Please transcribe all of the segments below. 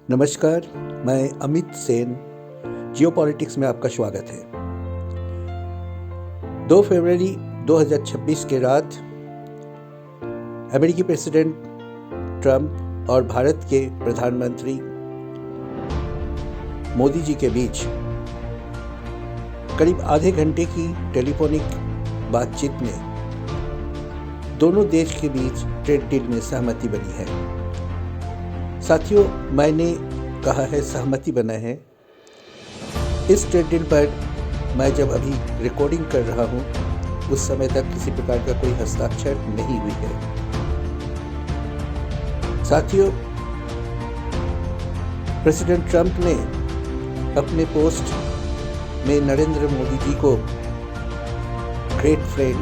नमस्कार, मैं अमित सेन। जियोपॉलिटिक्स में आपका स्वागत है। 2 फरवरी 2026 के रात अमेरिकी प्रेसिडेंट ट्रंप और भारत के प्रधानमंत्री मोदी जी के बीच करीब आधे घंटे की टेलीफोनिक बातचीत में दोनों देश के बीच ट्रेड डील में सहमति बनी है। साथियों, मैंने कहा है सहमति बना है। इस ट्रेड डील पर मैं जब अभी रिकॉर्डिंग कर रहा हूँ उस समय तक किसी प्रकार का कोई हस्ताक्षर नहीं हुई है। साथियों, प्रेसिडेंट ट्रंप ने अपने पोस्ट में नरेंद्र मोदी जी को great friend,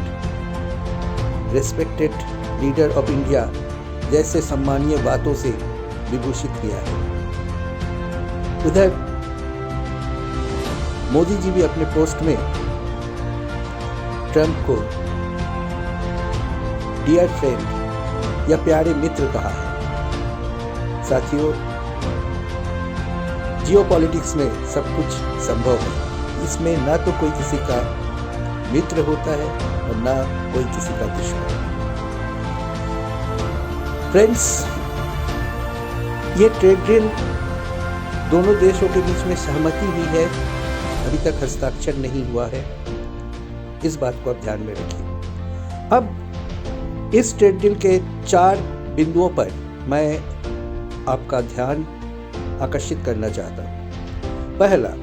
respected leader of India जैसे सम्मानीय बातों से विभूषित किया है। उधर मोदी जी भी अपने पोस्ट में ट्रंप को डियर फ्रेंड या प्यारे मित्र कहा है। साथियों, जियोपॉलिटिक्स में सब कुछ संभव है। इसमें ना तो कोई किसी का मित्र होता है और ना कोई किसी का दुश्मन। फ्रेंड्स, ये ट्रेड डील दोनों देशों के बीच में सहमति हुई है, अभी तक हस्ताक्षर नहीं हुआ है। इस बात को आप ध्यान में रखिए। अब इस ट्रेड डील के 4 बिंदुओं पर मैं आपका ध्यान आकर्षित करना चाहता हूं। पहला,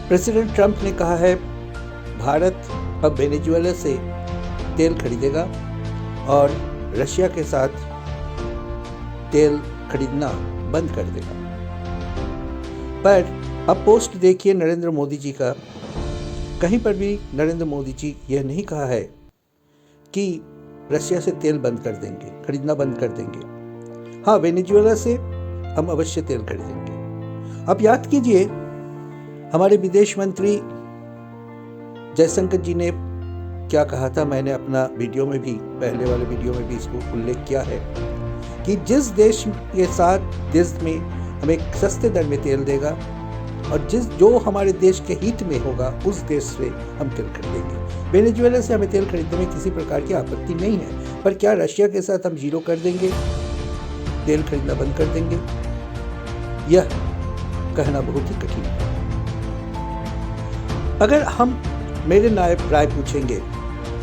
प्रेसिडेंट ट्रंप ने कहा है भारत अब वेनेजुएला से तेल खरीदेगा और रशिया के साथ तेल खरीदना बंद कर देगा। पर अब पोस्ट देखिए नरेंद्र मोदी जी का। कहीं पर भी नरेंद्र मोदी जी यह नहीं कहा है कि रशिया से तेल बंद कर देंगे, खरीदना बंद कर देंगे। हाँ, वेनेजुएला से हम अवश्य तेल खरीदेंगे। अब याद कीजिए, हमारे विदेश मंत्री जयशंकर जी ने क्या कहा था। मैंने अपना वीडियो में भी, पहले वाले वीडियो में भी इसको उल्लेख किया है कि जिस देश के साथ देश में हमें सस्ते दर में तेल देगा और जो हमारे देश के हित में होगा उस देश से हम तेल खरीदेंगे। वेनेजुएला से हमें तेल खरीदने में किसी प्रकार की आपत्ति नहीं है, पर क्या रशिया के साथ हम जीरो कर देंगे, तेल खरीदना बंद कर देंगे? यह कहना बहुत ही कठिन है। अगर हम मेरे राय पूछेंगे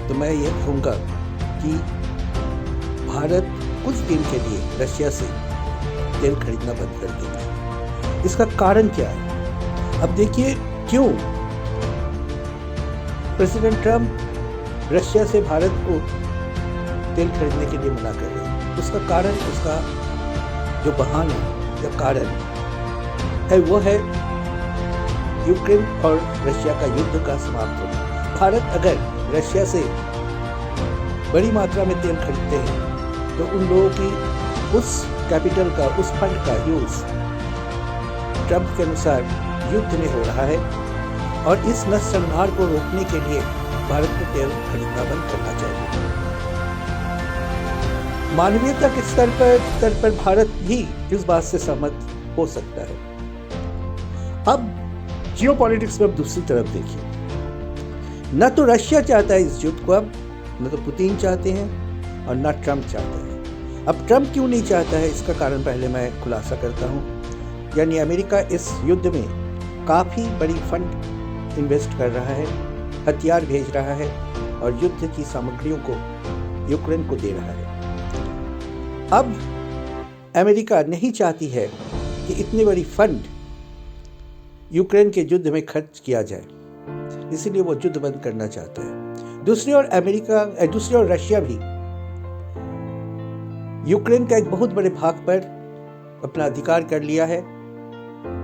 तो मैं यह कहूँगा कि भारत कुछ दिन के लिए रशिया से तेल खरीदना बंद कर देगा। इसका कारण क्या है? अब देखिए क्यों प्रेसिडेंट ट्रंप रशिया से भारत को तेल खरीदने के लिए मना कर रहे हैं। उसका कारण, उसका जो बहाना या कारण है वो है यूक्रेन और रशिया का युद्ध का समाप्त होना। भारत अगर रशिया से बड़ी मात्रा में तेल खरीदते हैं तो उन लोगों की उस कैपिटल का, उस फंड का यूज ट्रंप के अनुसार युद्ध में हो रहा है और इस नरसंहार को रोकने के लिए भारत को तेल खरीदना बंद करना चाहिए। मानवीयता के स्तर पर भारत भी इस बात से सहमत हो सकता है। अब जियोपॉलिटिक्स में अब दूसरी तरफ देखिए। न तो रशिया चाहता है इस युद्ध को, अब न तो पुतिन चाहते हैं और न ट्रंप चाहता है। अब ट्रंप क्यों नहीं चाहता है, इसका कारण पहले मैं खुलासा करता हूँ। यानी अमेरिका इस युद्ध में काफ़ी बड़ी फंड इन्वेस्ट कर रहा है, हथियार भेज रहा है और युद्ध की सामग्रियों को यूक्रेन को दे रहा है। अब अमेरिका नहीं चाहती है कि इतनी बड़ी फंड यूक्रेन के युद्ध में खर्च किया जाए, इसीलिए वो युद्ध बंद करना चाहता है। दूसरी ओर रशिया भी यूक्रेन का एक बहुत बड़े भाग पर अपना अधिकार कर लिया है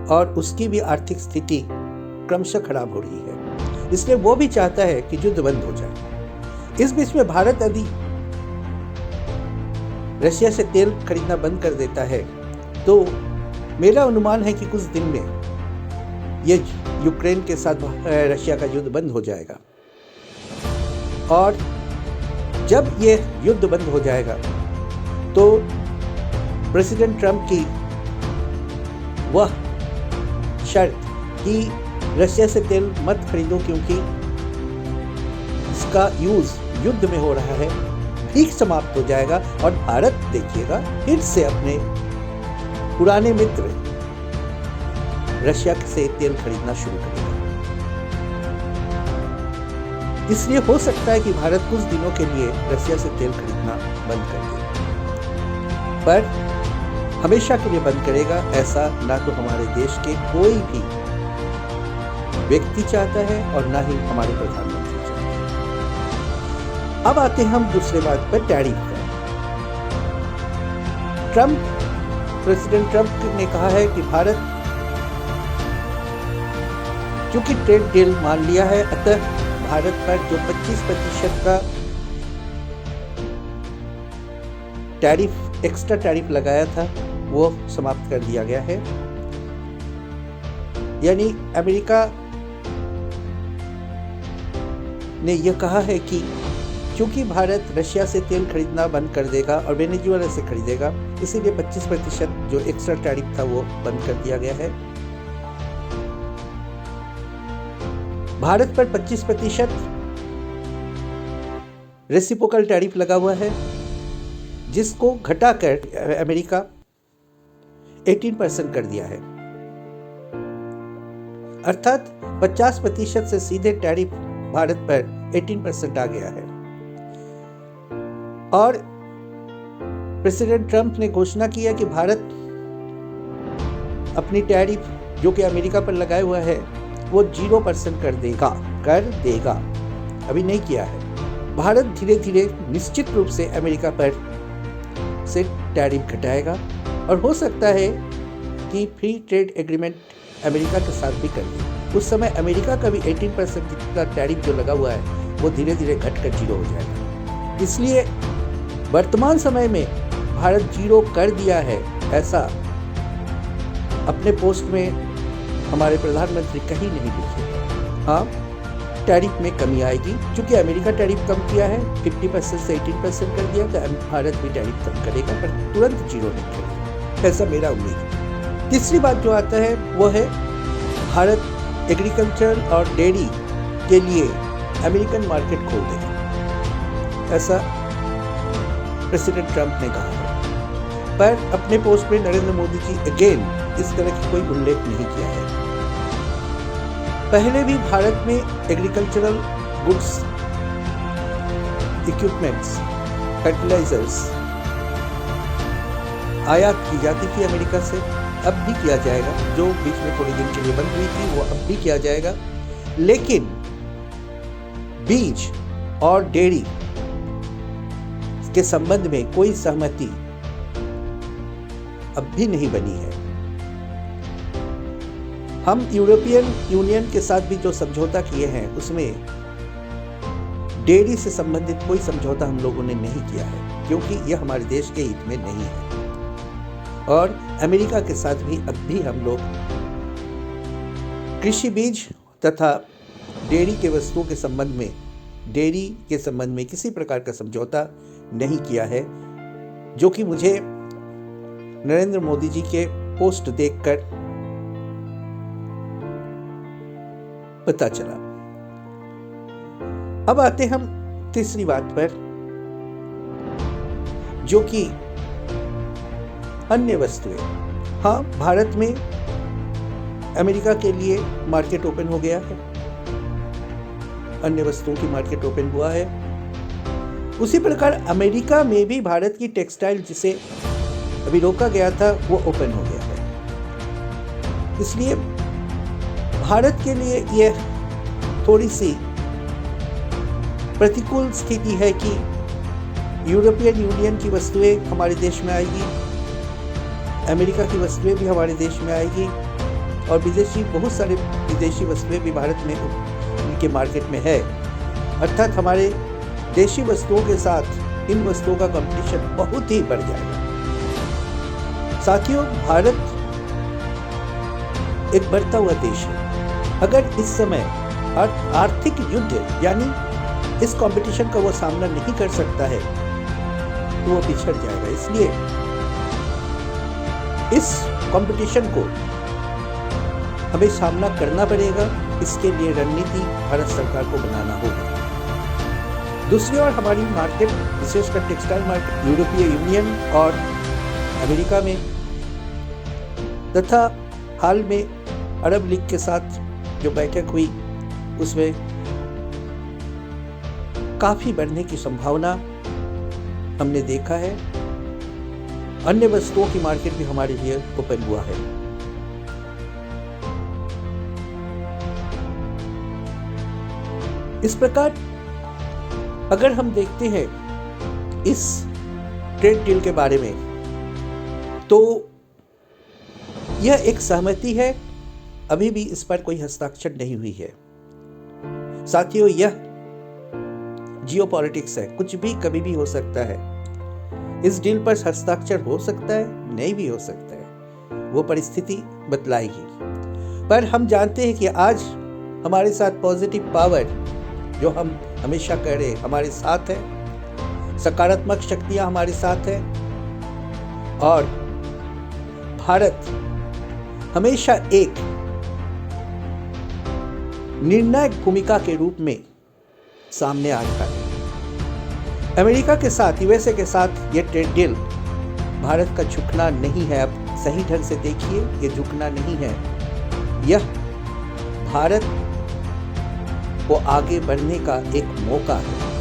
और उसकी भी आर्थिक स्थिति क्रमशः खराब हो रही है, इसलिए वो भी चाहता है कि युद्ध बंद हो जाए। इस बीच में भारत यदि रशिया से तेल खरीदना बंद कर देता है तो मेरा अनुमान है कि कुछ दिन में ये यूक्रेन के साथ रशिया का युद्ध बंद हो जाएगा और जब ये युद्ध बंद हो जाएगा तो प्रेसिडेंट ट्रंप की वह शर्त कि रशिया से तेल मत खरीदो क्योंकि इसका यूज युद्ध में हो रहा है, ठीक समाप्त हो जाएगा और भारत देखिएगा फिर से अपने पुराने मित्र रशिया से तेल खरीदना शुरू करेगा। इसलिए हो सकता है कि भारत कुछ दिनों के लिए रशिया से तेल खरीदना बंद कर दे, पर हमेशा के लिए बंद करेगा ऐसा ना तो हमारे देश के कोई भी व्यक्ति चाहता है और ना ही हमारे प्रधानमंत्री चाहते हैं। अब आते हैं हम दूसरे बात पर, टैरिफ पर। प्रेसिडेंट ट्रंप ने कहा है कि भारत क्योंकि ट्रेड डील मान लिया है, अतः भारत पर जो 25% का टैरिफ, एक्स्ट्रा टैरिफ लगाया था वो समाप्त कर दिया गया है। यानी अमेरिका ने यह कहा है कि क्योंकि भारत रशिया से तेल खरीदना बंद कर देगा और वेनेजुएला से खरीदेगा, इसीलिए 25% जो एक्स्ट्रा टैरिफ था वो बंद कर दिया गया है। भारत पर 25% रेसिप्रोकल टैरिफ लगा हुआ है, जिसको घटाकर अमेरिका 18% कर दिया है। अर्थात 50% से सीधे टैरिफ भारत पर 18% आ गया है। और प्रेसिडेंट ट्रंप ने घोषणा की है कि भारत अपनी टैरिफ जो कि अमेरिका पर लगाया हुआ है वो 0% कर देगा। अभी नहीं किया है। भारत धीरे धीरे निश्चित रूप से अमेरिका पर से टैरिफ घटाएगा और हो सकता है कि फ्री ट्रेड एग्रीमेंट अमेरिका के साथ भी कर ले। उस समय अमेरिका का भी 18% का टैरिफ जो लगा हुआ है वो धीरे धीरे घटकर 0 हो जाएगा। इसलिए वर्तमान समय में भारत 0 कर दिया है ऐसा अपने पोस्ट में हमारे प्रधानमंत्री कहीं नहीं लिखे। हाँ, टैरिफ में कमी आएगी, क्योंकि अमेरिका टैरिफ कम किया है, 50% से 18% कर दिया, तो भारत भी टैरिफ कम करेगा पर तुरंत 0 नहीं करेगा, ऐसा मेरा उम्मीद है। तीसरी बात जो आता है वो है भारत एग्रीकल्चर और डेयरी के लिए अमेरिकन मार्केट खोल देगा, ऐसा प्रेसिडेंट ट्रंप ने कहा है। पर अपने पोस्ट में नरेंद्र मोदी जी अगेन इस तरह की कोई उल्लेख नहीं किया है। पहले भी भारत में एग्रीकल्चरल गुड्स, इक्विपमेंट्स, फर्टिलाइजर्स आयात की जाती थी अमेरिका से, अब भी किया जाएगा। जो बीच में थोड़ी दिन के लिए बंद हुई थी वो अब भी किया जाएगा। लेकिन बीज और डेयरी के संबंध में कोई सहमति अब भी नहीं बनी है। हम यूरोपियन यूनियन के साथ भी जो समझौता किए हैं उसमें डेयरी से संबंधित कोई समझौता हम लोगों ने नहीं किया है, क्योंकि यह हमारे देश के हित में नहीं है। और अमेरिका के साथ भी अब भी हम लोग कृषि बीज तथा डेयरी के वस्तुओं के संबंध में किसी प्रकार का समझौता नहीं किया है, जो कि मुझे नरेंद्र मोदी जी के पोस्ट देखकर पता चला। अब आते हम तीसरी बात पर, जो कि अन्य वस्तुएं। हाँ, भारत में अमेरिका के लिए मार्केट ओपन हो गया है, अन्य वस्तुओं की मार्केट ओपन हुआ है। उसी प्रकार अमेरिका में भी भारत की टेक्सटाइल, जिसे अभी रोका गया था, वो ओपन हो गया है। इसलिए भारत के लिए यह थोड़ी सी प्रतिकूल स्थिति है कि यूरोपियन यूनियन की वस्तुएं हमारे देश में आएगी, अमेरिका की वस्तुएं भी हमारे देश में आएगी और बहुत सारे विदेशी वस्तुएं भी भारत में उनके मार्केट में है। अर्थात हमारे देशी वस्तुओं के साथ इन वस्तुओं का कंपटीशन बहुत ही बढ़ जाएगा। साथियों, भारत एक बढ़ता हुआ देश है। अगर इस समय आर्थिक युद्ध यानी इस कंपटीशन का वो सामना नहीं कर सकता है तो वो पिछड़ जाएगा। इसलिए इस कंपटीशन को हमें सामना करना पड़ेगा। इसके लिए रणनीति भारत सरकार को बनाना होगा। दूसरी ओर हमारी मार्केट, विशेषकर टेक्सटाइल मार्केट, यूरोपीय यूनियन और अमेरिका में तथा हाल में अरब लीग के साथ जो बैठक हुई उसमें काफी बढ़ने की संभावना हमने देखा है। अन्य वस्तुओं की मार्केट भी हमारे लिए ओपन हुआ है। इस प्रकार अगर हम देखते हैं इस ट्रेड डील के बारे में, तो यह एक सहमति है, अभी भी इस पर कोई हस्ताक्षर नहीं हुई है। साथियों, यह जियोपॉलिटिक्स है, कुछ भी कभी भी हो सकता है। इस डील पर हस्ताक्षर हो सकता है, नहीं भी हो सकता है, वो परिस्थिति बतलाएगी। पर हम जानते हैं कि आज हमारे साथ पॉजिटिव पावर, जो हम हमेशा कह रहे हमारे साथ है, सकारात्मक शक्तियां हमारे साथ है और भारत हमेशा एक निर्णायक भूमिका के रूप में सामने आ रहा है। अमेरिका के साथ, यूएसए के साथ ये ट्रेड डील भारत का झुकना नहीं है। अब सही ढंग से देखिए, ये झुकना नहीं है, यह भारत को आगे बढ़ने का एक मौका है।